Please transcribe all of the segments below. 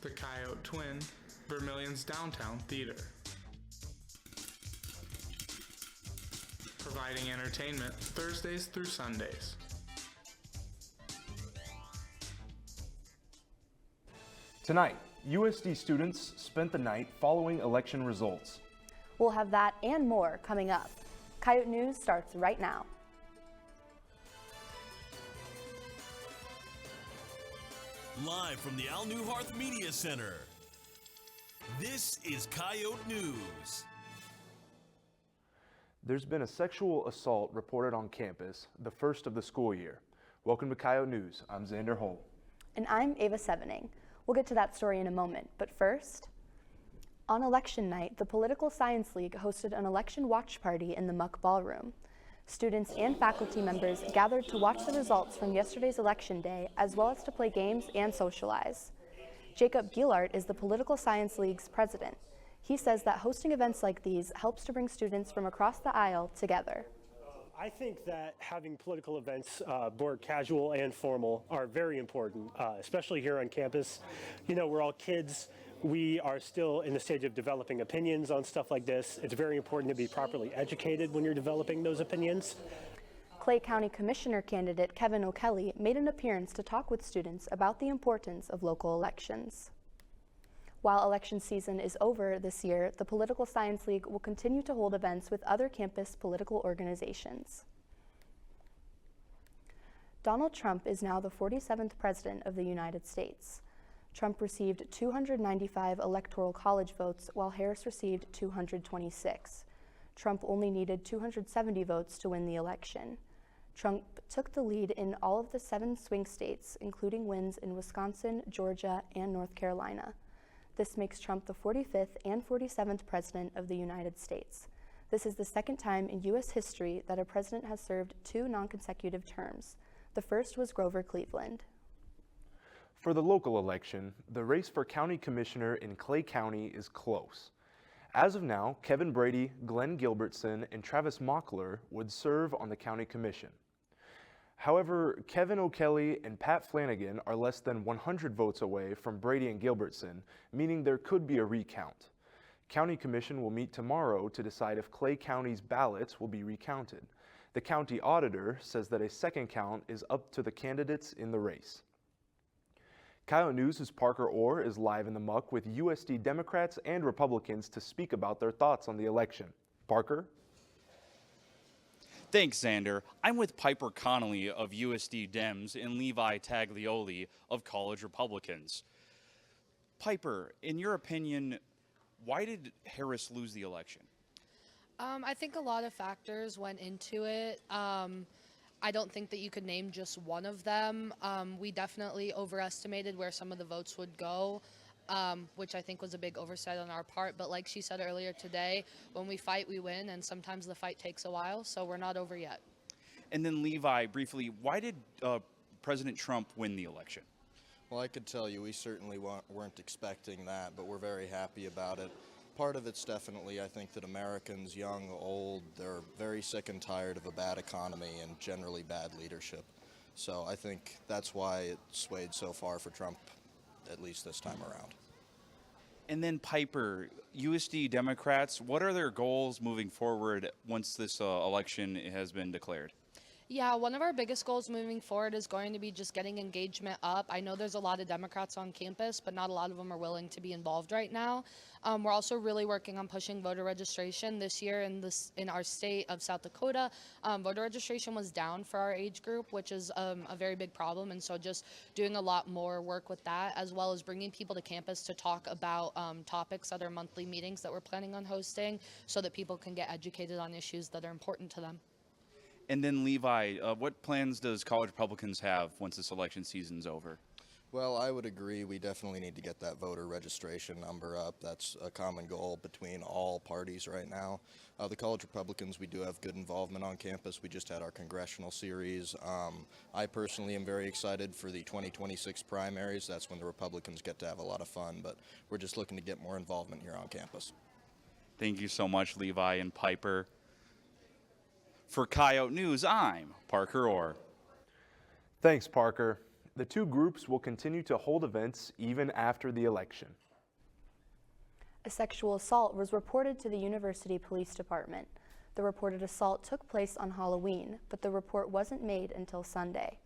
The Coyote Twin, Vermilion's downtown theater. Providing entertainment Thursdays through Sundays. Tonight, USD students spent the night following election results. We'll have that and more coming up. Coyote News starts right now. Live from the Al Newharth Media Center, this is Coyote News. There's been a sexual assault reported on campus, the first of the school year. Welcome to Coyote News. I'm Xander Holm. And I'm Ava Sevening. We'll get to that story in a moment, but first, on election night, the Political Science League hosted an election watch party in the Muck Ballroom. Students and faculty members gathered to watch the results from yesterday's election day, as well as to play games and socialize. Jacob Gielart is the Political Science League's president. He says that hosting events like these helps to bring students from across the aisle together. I think that having political events, both casual and formal, are very important, especially here on campus. You know, we're all kids. We are still in the stage of developing opinions on stuff like this. It's very important to be properly educated when you're developing those opinions. Clay County Commissioner candidate Kevin O'Kelly made an appearance to talk with students about the importance of local elections. While election season is over this year, the Political Science League will continue to hold events with other campus political organizations. Donald Trump is now the 47th President of the United States. Trump received 295 Electoral College votes, while Harris received 226. Trump only needed 270 votes to win the election. Trump took the lead in all of the 7 swing states, including wins in Wisconsin, Georgia, and North Carolina. This makes Trump the 45th and 47th President of the United States. This is the second time in U.S. history that a president has served 2 non-consecutive terms. The first was Grover Cleveland. For the local election, the race for county commissioner in Clay County is close. As of now, Kevin Brady, Glenn Gilbertson, and Travis Mockler would serve on the county commission. However, Kevin O'Kelly and Pat Flanagan are less than 100 votes away from Brady and Gilbertson, meaning there could be a recount. County Commission will meet tomorrow to decide if Clay County's ballots will be recounted. The county auditor says that a second count is up to the candidates in the race. Coyote News' Parker Orr is live in the Muck with USD Democrats and Republicans to speak about their thoughts on the election. Parker? Thanks, Xander. I'm with Piper Connolly of USD Dems and Levi Taglioli of College Republicans. Piper, in your opinion, why did Harris lose the election? I think a lot of factors went into it. I don't think that you could name just one of them. We definitely overestimated where some of the votes would go, which I think was a big oversight on our part. But like she said earlier today, when we fight, we win, and sometimes the fight takes a while, so we're not over yet. And then Levi, briefly, why did President Trump win the election? Well, I could tell you we certainly weren't expecting that, but we're very happy about it. Part of it's definitely, I think, that Americans, young, old, they're very sick and tired of a bad economy and generally bad leadership. So I think that's why it swayed so far for Trump, at least this time around. And then Piper, USD Democrats, what are their goals moving forward once this election has been declared? Yeah, one of our biggest goals moving forward is going to be just getting engagement up. I know there's a lot of Democrats on campus, but not a lot of them are willing to be involved right now. We're also really working on pushing voter registration this year in our state of South Dakota. Voter registration was down for our age group, which is a very big problem. And so just doing a lot more work with that, as well as bringing people to campus to talk about topics at our monthly meetings that we're planning on hosting so that people can get educated on issues that are important to them. And then Levi, what plans does College Republicans have once this election season's over? Well, I would agree we definitely need to get that voter registration number up. That's a common goal between all parties right now. The College Republicans, we do have good involvement on campus. We just had our congressional series. I personally am very excited for the 2026 primaries. That's when the Republicans get to have a lot of fun, but we're just looking to get more involvement here on campus. Thank you so much, Levi and Piper. For Coyote News, I'm Parker Orr. Thanks, Parker. The two groups will continue to hold events even after the election. A sexual assault was reported to the University Police Department. The reported assault took place on Halloween, but the report wasn't made until Sunday.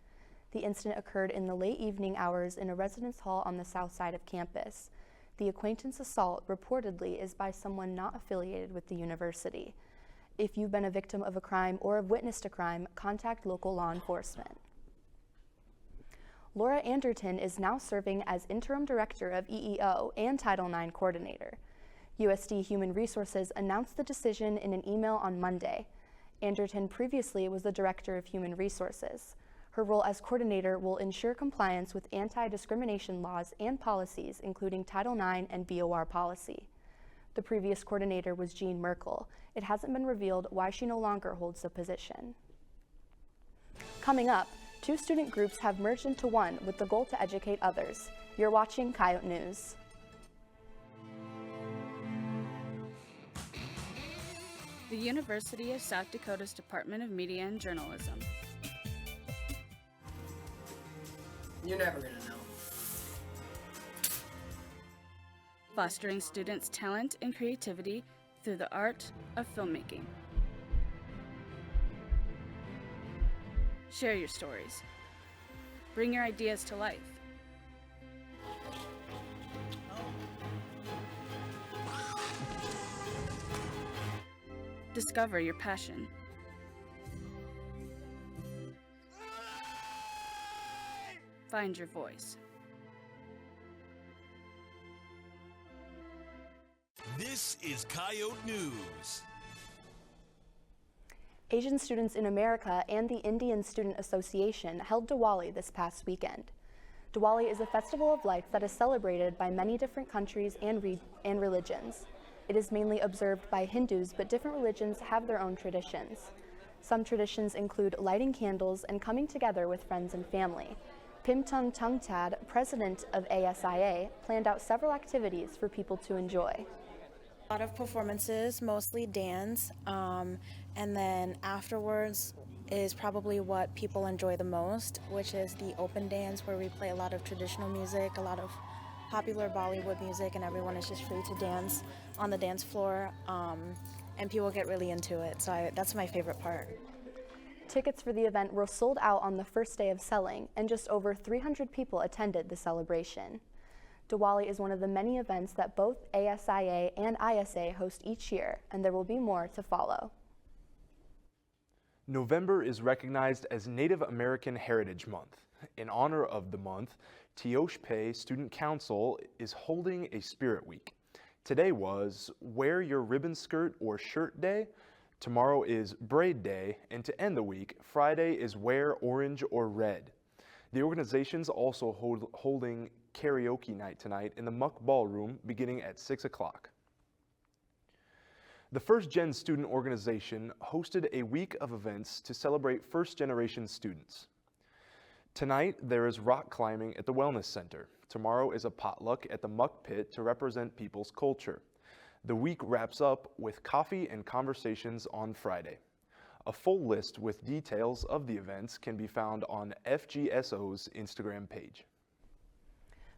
The incident occurred in the late evening hours in a residence hall on the south side of campus. The acquaintance assault reportedly is by someone not affiliated with the university. If you've been a victim of a crime or have witnessed a crime, contact local law enforcement. Laura Anderton is now serving as Interim Director of EEO and Title IX Coordinator. USD Human Resources announced the decision in an email on Monday. Anderton previously was the Director of Human Resources. Her role as coordinator will ensure compliance with anti-discrimination laws and policies, including Title IX and BOR policy. The previous coordinator was Jean Merkel. It hasn't been revealed why she no longer holds the position. Coming up, two student groups have merged into one with the goal to educate others. You're watching Coyote News. The University of South Dakota's Department of Media and Journalism. You're never gonna know. Fostering students' talent and creativity through the art of filmmaking. Share your stories. Bring your ideas to life. Discover your passion. Find your voice. This is Coyote News. Asian Students in America and the Indian Student Association held Diwali this past weekend. Diwali is a festival of lights that is celebrated by many different countries and religions. It is mainly observed by Hindus, but different religions have their own traditions. Some traditions include lighting candles and coming together with friends and family. Pimtung Tungtad, president of ASIA, planned out several activities for people to enjoy. A lot of performances, mostly dance, and then afterwards is probably what people enjoy the most, which is the open dance, where we play a lot of traditional music, a lot of popular Bollywood music, and everyone is just free to dance on the dance floor, and people get really into it, so that's my favorite part. Tickets for the event were sold out on the first day of selling, and just over 300 people attended the celebration. Diwali is one of the many events that both ASIA and ISA host each year, and there will be more to follow. November is recognized as Native American Heritage Month. In honor of the month, Teoshpe Student Council is holding a Spirit Week. Today was Wear Your Ribbon Skirt or Shirt Day. Tomorrow is Braid Day, and to end the week, Friday is Wear Orange or Red. The organization's also holding karaoke night tonight in the Muck Ballroom beginning at 6 o'clock. The First Gen Student Organization hosted a week of events to celebrate first-generation students. Tonight, there is rock climbing at the Wellness Center. Tomorrow is a potluck at the Muck Pit to represent people's culture. The week wraps up with coffee and conversations on Friday. A full list with details of the events can be found on FGSO's Instagram page.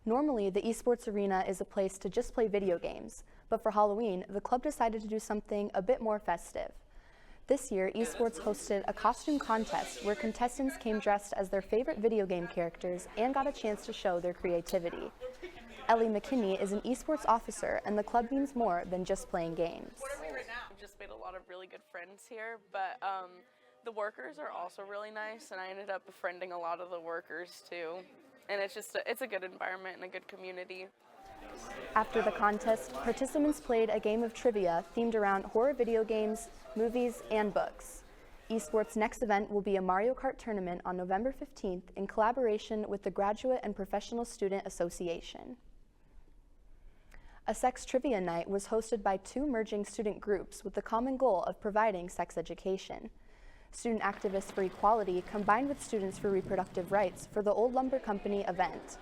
Normally, the esports arena is a place to just play video games, but for Halloween, the club decided to do something a bit more festive. This year, esports hosted a costume contest where contestants came dressed as their favorite video game characters and got a chance to show their creativity. Ellie McKinney is an esports officer, and the club means more than just playing games. I've just made a lot of really good friends here, but the workers are also really nice, and I ended up befriending a lot of the workers too. And it's a good environment and a good community. After the contest, participants played a game of trivia themed around horror video games, movies, and books. Esports' next event will be a Mario Kart tournament on November 15th in collaboration with the Graduate and Professional Student Association. A sex trivia night was hosted by two merging student groups with the common goal of providing sex education. Student activists for equality combined with Students for Reproductive Rights for the Old Lumber Company event.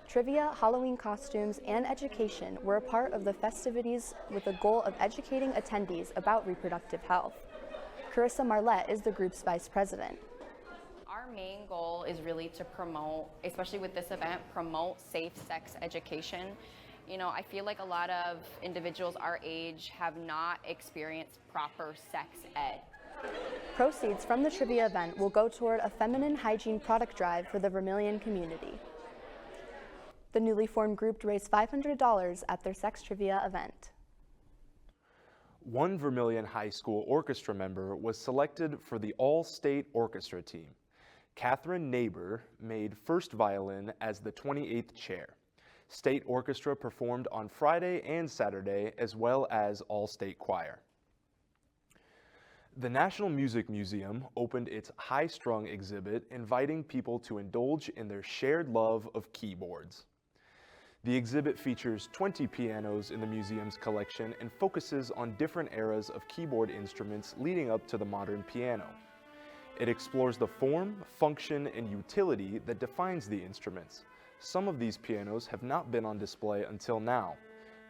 Trivia, Halloween costumes, and education were a part of the festivities with the goal of educating attendees about reproductive health. Carissa Marlette is the group's vice president. Our Our main goal is really to promote, especially with this event, promote safe sex education. You know, I feel like a lot of individuals our age have not experienced proper sex ed. Proceeds from the trivia event will go toward a feminine hygiene product drive for the Vermilion community. The newly formed group raised $500 at their sex trivia event. One Vermilion High School orchestra member was selected for the all-state orchestra team. Catherine Neighbor made first violin as the 28th chair. State orchestra performed on Friday and Saturday, as well as all-state choir. The National Music Museum opened its High Strung exhibit, inviting people to indulge in their shared love of keyboards. The exhibit features 20 pianos in the museum's collection and focuses on different eras of keyboard instruments leading up to the modern piano. It explores the form, function, and utility that defines the instruments. Some of these pianos have not been on display until now.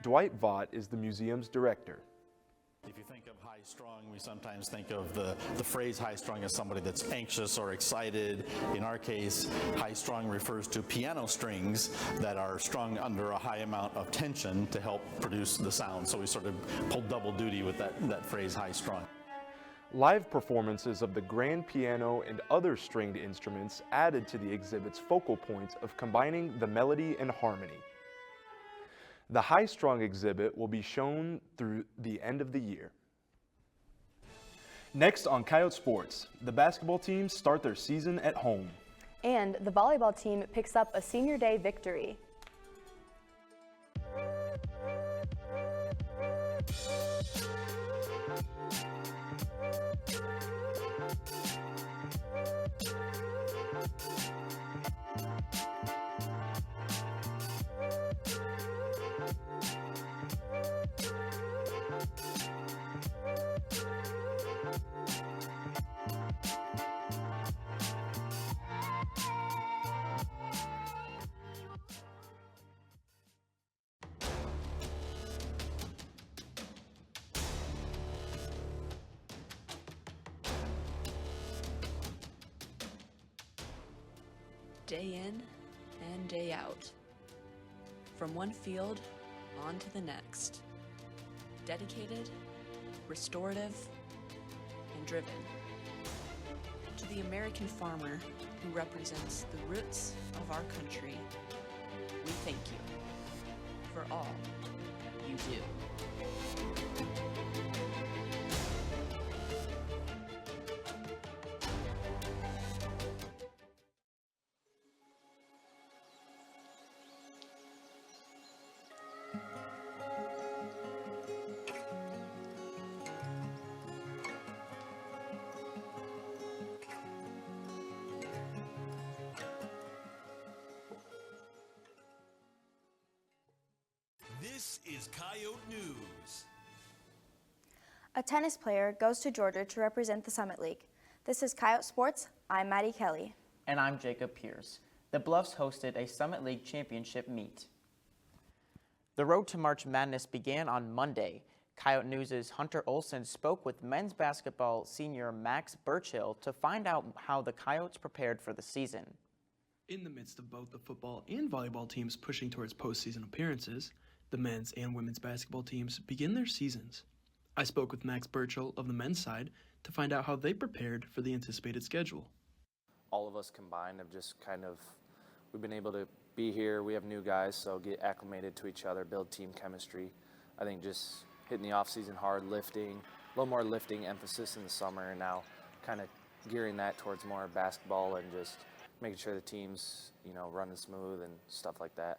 Dwight Vaught is the museum's director. If you think of high strung, we sometimes think of the phrase high strung as somebody that's anxious or excited. In our case, high strung refers to piano strings that are strung under a high amount of tension to help produce the sound. So we sort of pull double duty with that phrase high strung. Live performances of the grand piano and other stringed instruments added to the exhibit's focal point of combining the melody and harmony. The High Strung exhibit will be shown through the end of the year. Next on Coyote Sports, the basketball teams start their season at home. And the volleyball team picks up a senior day victory. Day in and day out. From one field on to the next. Dedicated, restorative, and driven. To the American farmer who represents the roots of our country, we thank you for all you do. This is Coyote News. A tennis player goes to Georgia to represent the Summit League. This is Coyote Sports. I'm Maddie Kelly. And I'm Jacob Pierce. The Bluffs hosted a Summit League championship meet. The road to March Madness began on Monday. Coyote News' Hunter Olson spoke with men's basketball senior Max Burchill to find out how the Coyotes prepared for the season. In the midst of both the football and volleyball teams pushing towards postseason appearances, the men's and women's basketball teams begin their seasons. I spoke with Max Burchill of the men's side to find out how they prepared for the anticipated schedule. All of us combined have just we've been able to be here. We have new guys, so get acclimated to each other, build team chemistry. I think just hitting the off-season hard, lifting, a little more lifting emphasis in the summer, and now kind of gearing that towards more basketball and just making sure the team's, running smooth and stuff like that.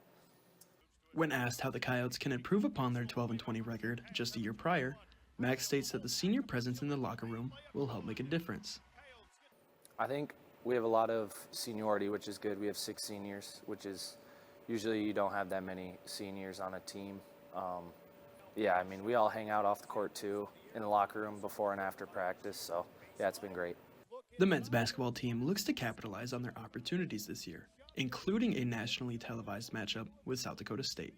When asked how the Coyotes can improve upon their 12-20 record just a year prior, Max states that the senior presence in the locker room will help make a difference. I think we have a lot of seniority, which is good. We have 6 seniors, which is usually you don't have that many seniors on a team. We all hang out off the court too, in the locker room before and after practice, so yeah, it's been great. The men's basketball team looks to capitalize on their opportunities this year, including a nationally televised matchup with South Dakota State.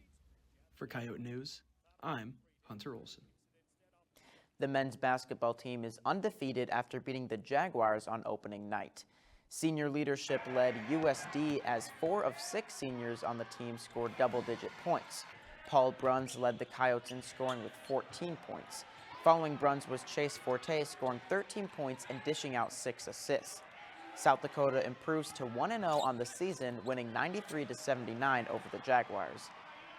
For Coyote News, I'm Hunter Olson. The men's basketball team is undefeated after beating the Jaguars on opening night. Senior leadership led USD as 4 of 6 seniors on the team scored double-digit points. Paul Bruns led the Coyotes in scoring with 14 points. Following Bruns was Chase Forte scoring 13 points and dishing out 6 assists. South Dakota improves to 1-0 on the season, winning 93-79 over the Jaguars.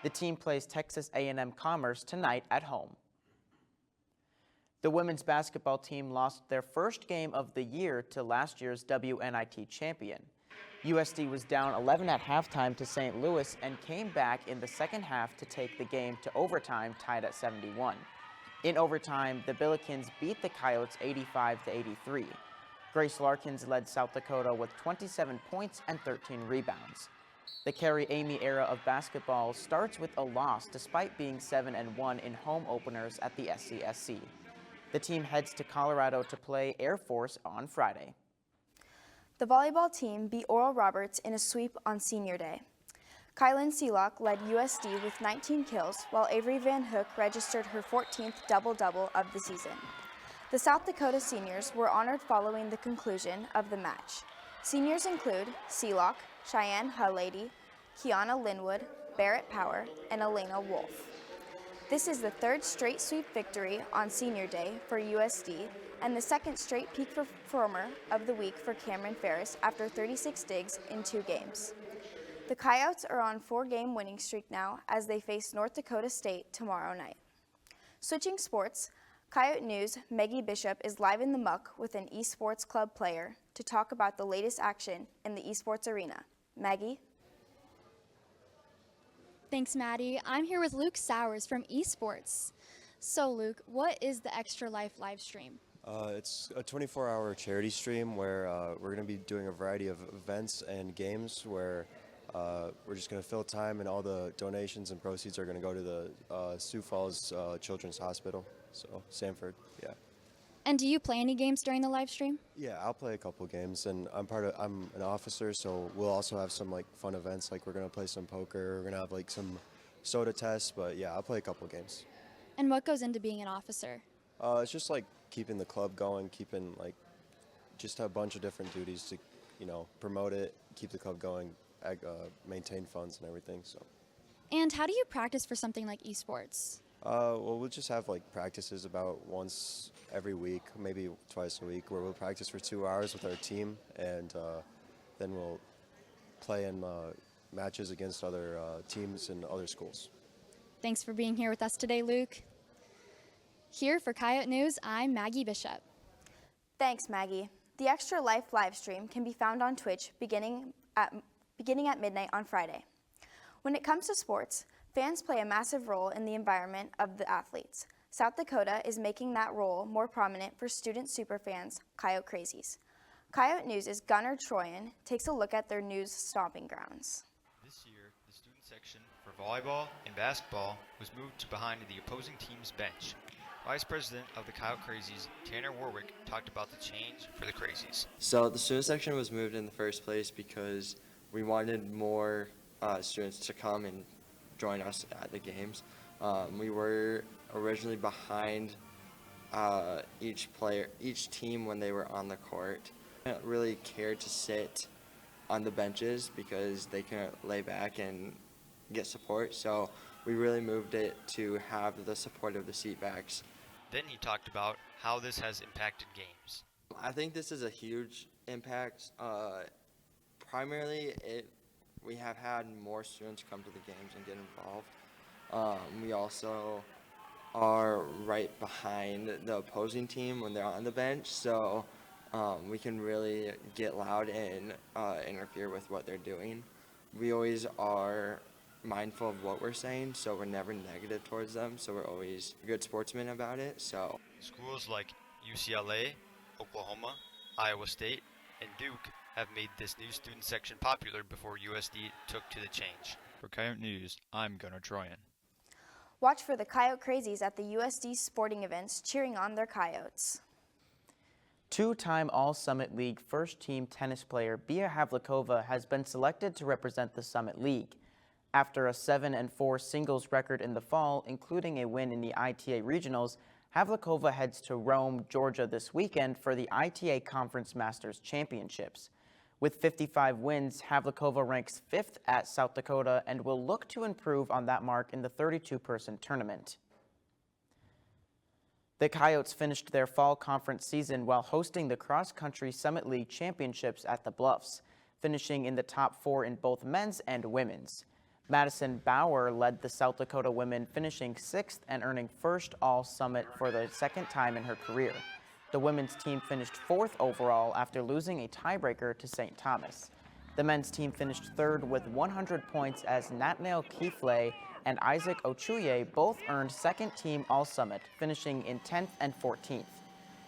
The team plays Texas A&M Commerce tonight at home. The women's basketball team lost their first game of the year to last year's WNIT champion. USD was down 11 at halftime to St. Louis and came back in the second half to take the game to overtime, tied at 71. In overtime, the Billikens beat the Coyotes 85-83. Grace Larkins led South Dakota with 27 points and 13 rebounds. The Carrie Amy era of basketball starts with a loss despite being 7-1 in home openers at the SCSC. The team heads to Colorado to play Air Force on Friday. The volleyball team beat Oral Roberts in a sweep on Senior Day. Kylan Seelock led USD with 19 kills, while Avery Van Hook registered her 14th double-double of the season. The South Dakota seniors were honored following the conclusion of the match. Seniors include Seelock, Cheyenne Hullady, Kiana Linwood, Barrett Power, and Elena Wolf. This is the 3rd straight sweep victory on Senior Day for USD and the 2nd straight peak performer of the week for Cameron Ferris after 36 digs in 2 games. The Coyotes are on 4-game winning streak now as they face North Dakota State tomorrow night. Switching sports, Coyote News' Maggie Bishop is live in the muck with an esports club player to talk about the latest action in the esports arena. Maggie? Thanks, Maddie. I'm here with Luke Sowers from Esports. So, Luke, what is the Extra Life live stream? It's a 24-hour charity stream where we're going to be doing a variety of events and games where we're just going to fill time, and all the donations and proceeds are going to go to the Sioux Falls Children's Hospital, so Sanford, yeah. And do you play any games during the live stream? Yeah, I'll play a couple games, and I'm an officer, so we'll also have some like fun events, like we're gonna play some poker, we're gonna have like some soda tests, but yeah, I'll play a couple games. And what goes into being an officer? It's just like keeping the club going, keeping like just a bunch of different duties to, promote it, keep the club going, maintain funds and everything. So. And how do you practice for something like esports? Well, we'll just have like practices about once every week, maybe twice a week, where we'll practice for 2 hours with our team, and then we'll play in matches against other teams in other schools. Thanks for being here with us today, Luke. Here for Coyote News, I'm Maggie Bishop. Thanks, Maggie. The Extra Life live stream can be found on Twitch beginning at midnight on Friday. When it comes to sports, fans play a massive role in the environment of the athletes. South Dakota is making that role more prominent for student superfans, Coyote Crazies. Coyote News' Gunnar Troyan takes a look at their news stomping grounds. This year, the student section for volleyball and basketball was moved to behind the opposing team's bench. Vice President of the Coyote Crazies, Tanner Warwick, talked about the change for the Crazies. So the student section was moved in the first place because we wanted more students to come and join us at the games. We were originally behind each team when they were on the court. I didn't really care to sit on the benches because they couldn't lay back and get support, so we really moved it to have the support of the seat backs. Then he talked about how this has impacted games. I think this is a huge impact. Primarily, we have had more students come to the games and get involved. We also are right behind the opposing team when they're on the bench, so we can really get loud and interfere with what they're doing. We always are mindful of what we're saying, so we're never negative towards them, so we're always good sportsmen about it. So Schools like UCLA, Oklahoma, Iowa State, and Duke have made this new student section popular before USD took to the change. For Coyote News, I'm Gunnar Troyan. Watch for the Coyote Crazies at the USD sporting events cheering on their Coyotes. Two-time All-Summit League first-team tennis player Bia Havlikova has been selected to represent the Summit League. After a 7-4 singles record in the fall, including a win in the ITA Regionals, Havlikova heads to Rome, Georgia this weekend for the ITA Conference Masters Championships. With 55 wins, Havlikova ranks 5th at South Dakota and will look to improve on that mark in the 32-person tournament. The Coyotes finished their fall conference season while hosting the Cross Country Summit League Championships at the Bluffs, finishing in the top 4 in both men's and women's. Madison Bauer led the South Dakota women, finishing 6th and earning first All-Summit for the second time in her career. The women's team finished 4th overall after losing a tiebreaker to St. Thomas. The men's team finished 3rd with 100 points as Nathaniel Keefley and Isaac Ochuye both earned second team All-Summit, finishing in 10th and 14th.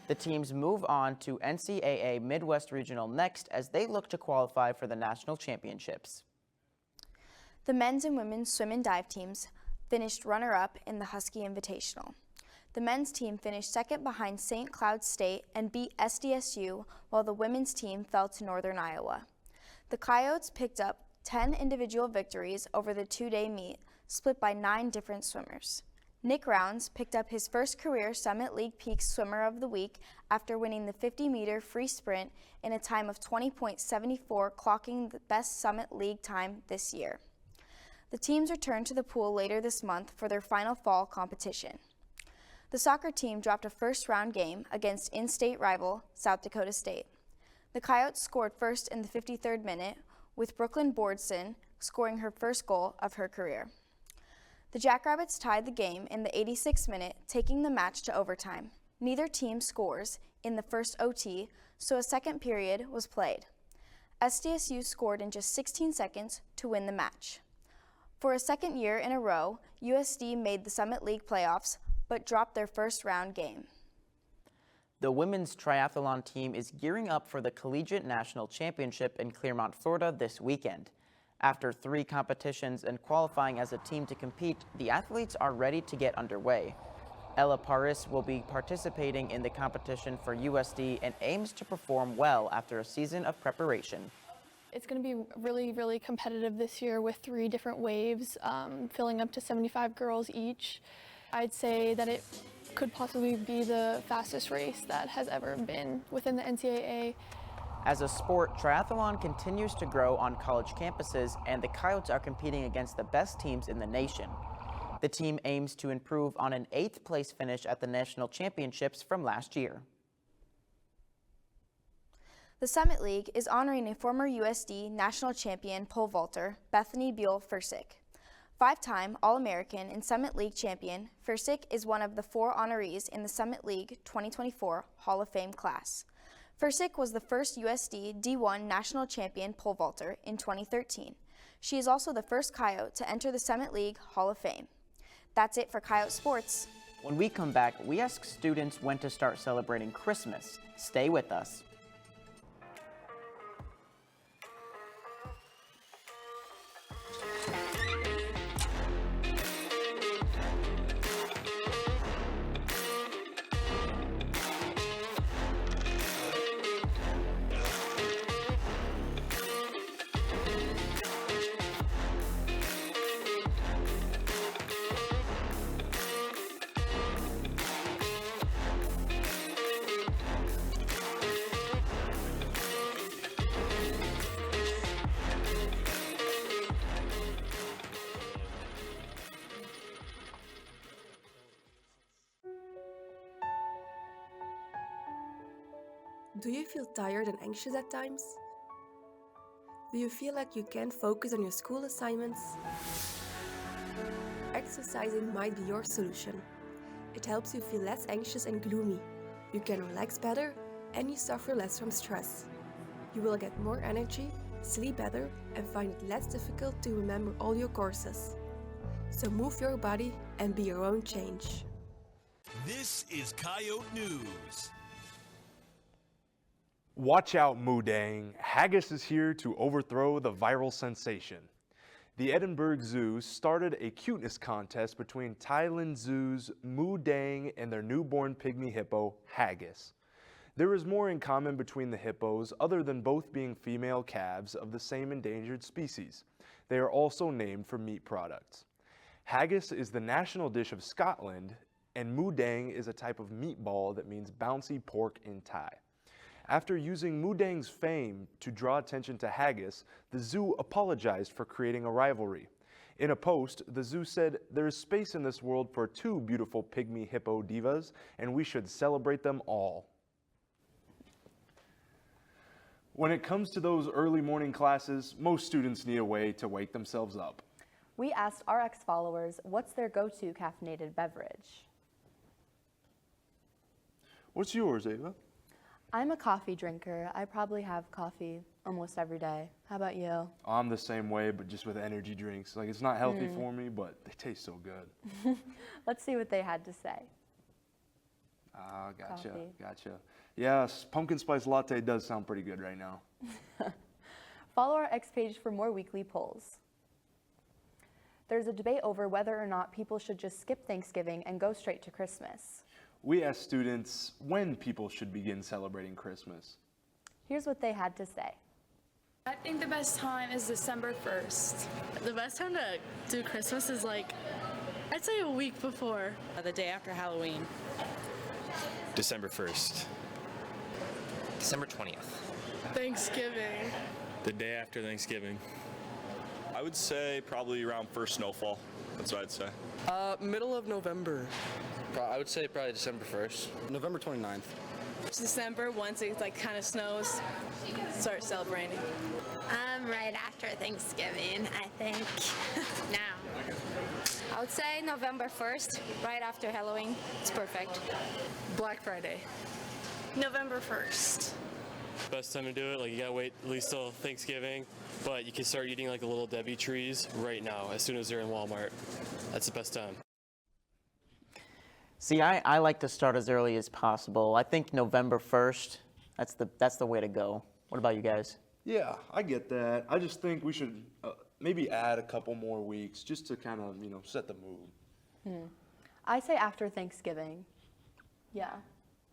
The teams move on to NCAA Midwest Regional next as they look to qualify for the national championships. The men's and women's swim and dive teams finished runner-up in the Husky Invitational. The men's team finished second behind St. Cloud State and beat SDSU, while the women's team fell to Northern Iowa. The Coyotes picked up 10 individual victories over the two-day meet, split by 9 different swimmers. Nick Rounds picked up his first career Summit League Peaks Swimmer of the Week after winning the 50-meter free sprint in a time of 20.74, clocking the best Summit League time this year. The teams return to the pool later this month for their final fall competition. The soccer team dropped a first-round game against in-state rival South Dakota State. The Coyotes scored first in the 53rd minute, with Brooklyn Bordson scoring her first goal of her career. The Jackrabbits tied the game in the 86th minute, taking the match to overtime. Neither team scores in the first OT, so a second period was played. SDSU scored in just 16 seconds to win the match. For a second year in a row, USD made the Summit League playoffs, but dropped their first round game. The women's triathlon team is gearing up for the Collegiate National Championship in Clearmont, Florida this weekend. After 3 competitions and qualifying as a team to compete, the athletes are ready to get underway. Ella Paris will be participating in the competition for USD and aims to perform well after a season of preparation. It's going to be really, really competitive this year with 3 different waves, filling up to 75 girls each. I'd say that it could possibly be the fastest race that has ever been within the NCAA. As a sport, triathlon continues to grow on college campuses, and the Coyotes are competing against the best teams in the nation. The team aims to improve on an 8th place finish at the national championships from last year. The Summit League is honoring a former USD national champion pole vaulter, Bethany Buell-Fursick. 5-time All-American and Summit League champion, Fursick is one of the 4 honorees in the Summit League 2024 Hall of Fame class. Fursick was the first USD D1 national champion pole vaulter in 2013. She is also the first Coyote to enter the Summit League Hall of Fame. That's it for Coyote Sports. When we come back, we ask students when to start celebrating Christmas. Stay with us. Do you feel tired and anxious at times? Do you feel like you can't focus on your school assignments? Exercising might be your solution. It helps you feel less anxious and gloomy. You can relax better and you suffer less from stress. You will get more energy, sleep better, and find it less difficult to remember all your courses. So move your body and be your own change. This is Coyote News. Watch out, Moodang. Haggis is here to overthrow the viral sensation. The Edinburgh Zoo started a cuteness contest between Thailand Zoo's Moodang and their newborn pygmy hippo, Haggis. There is more in common between the hippos other than both being female calves of the same endangered species. They are also named for meat products. Haggis is the national dish of Scotland, and Moodang is a type of meatball that means bouncy pork in Thai. After using Mudang's fame to draw attention to haggis, the zoo apologized for creating a rivalry. In a post, the zoo said, "There is space in this world for 2 beautiful pygmy hippo divas, and we should celebrate them all." When it comes to those early morning classes, most students need a way to wake themselves up. We asked RX followers what's their go-to caffeinated beverage. What's yours, Ava? I'm a coffee drinker. I probably have coffee almost every day. How about you? I'm the same way, but just with energy drinks. Like, it's not healthy for me, but they taste so good. Let's see what they had to say. Ah, gotcha, Coffee. gotcha. Yes, pumpkin spice latte does sound pretty good right now. Follow our X page for more weekly polls. There's a debate over whether or not people should just skip Thanksgiving and go straight to Christmas. We asked students when people should begin celebrating Christmas. Here's what they had to say. I think the best time is December 1st. The best time to do Christmas is I'd say a week before. The day after Halloween. December 1st. December 20th. Thanksgiving. The day after Thanksgiving. I would say probably around first snowfall. That's what I'd say. Middle of November. I would say probably December 1st. November 29th. December, once it kind of snows, start celebrating. Right after Thanksgiving, I think. Now. I would say November 1st, right after Halloween. It's perfect. Black Friday. November 1st. Best time to do it, you gotta wait at least till Thanksgiving, but you can start eating the Little Debbie trees right now, as soon as they're in Walmart. That's the best time. See, I like to start as early as possible. I think November 1st, that's the way to go. What about you guys? Yeah, I get that. I just think we should maybe add a couple more weeks just to kind of, set the mood. I say after Thanksgiving. Yeah.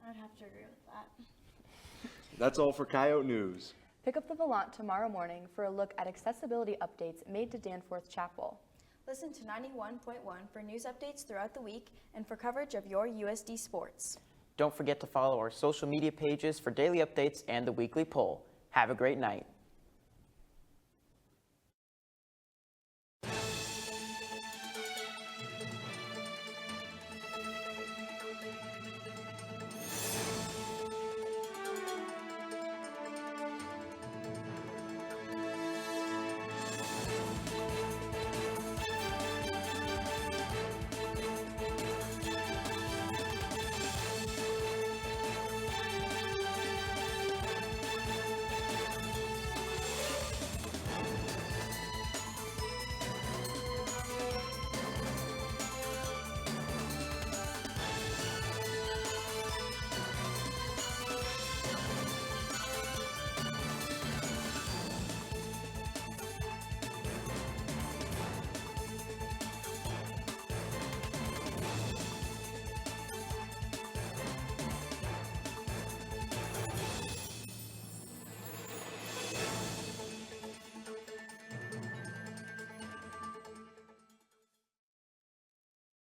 I'd have to agree with that. That's all for Coyote News. Pick up the Volant tomorrow morning for a look at accessibility updates made to Danforth Chapel. Listen to 91.1 for news updates throughout the week and for coverage of your USD sports. Don't forget to follow our social media pages for daily updates and the weekly poll. Have a great night.